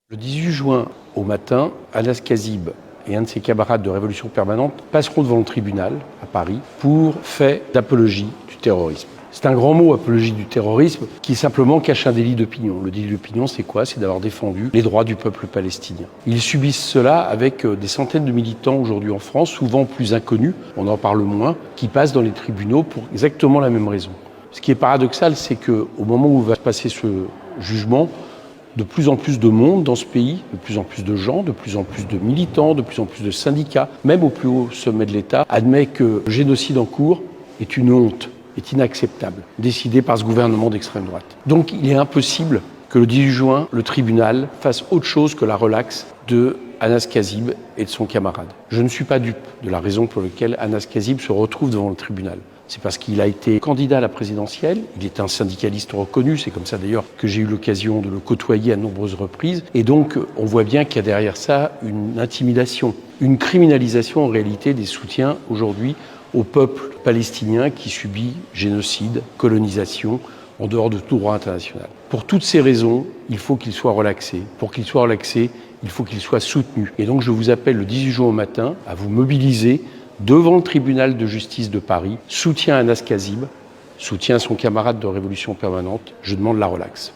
Le 18 juin au matin, Anas Kazib et un de ses camarades de Révolution permanente passeront devant le tribunal à Paris pour fait d'apologie du terrorisme. C'est un grand mot, apologie du terrorisme, qui simplement cache un délit d'opinion. Le délit d'opinion, c'est quoi? C'est d'avoir défendu les droits du peuple palestinien. Ils subissent cela avec des centaines de militants aujourd'hui en France, souvent plus inconnus, on en parle moins, qui passent dans les tribunaux pour exactement la même raison. Ce qui est paradoxal, c'est qu'au moment où va se passer ce jugement, de plus en plus de monde dans ce pays, de plus en plus de gens, de plus en plus de militants, de plus en plus de syndicats, même au plus haut sommet de l'État, admet que le génocide en cours est une honte, est inacceptable, décidé par ce gouvernement d'extrême droite. Donc il est impossible que le 18 juin, le tribunal fasse autre chose que la relaxe de Anas Kazib et de son camarade. Je ne suis pas dupe de la raison pour laquelle Anas Kazib se retrouve devant le tribunal. C'est parce qu'il a été candidat à la présidentielle, il est un syndicaliste reconnu, c'est comme ça d'ailleurs que j'ai eu l'occasion de le côtoyer à nombreuses reprises. Et donc on voit bien qu'il y a derrière ça une intimidation, une criminalisation en réalité des soutiens aujourd'hui au peuple palestinien qui subit génocide, colonisation, en dehors de tout droit international. Pour toutes ces raisons, il faut qu'il soit relaxé. Pour qu'il soit relaxé, il faut qu'il soit soutenu. Et donc je vous appelle le 18 juin au matin à vous mobiliser devant le tribunal de justice de Paris, soutien à Anas Kazib, soutien à son camarade de Révolution permanente, je demande la relaxe.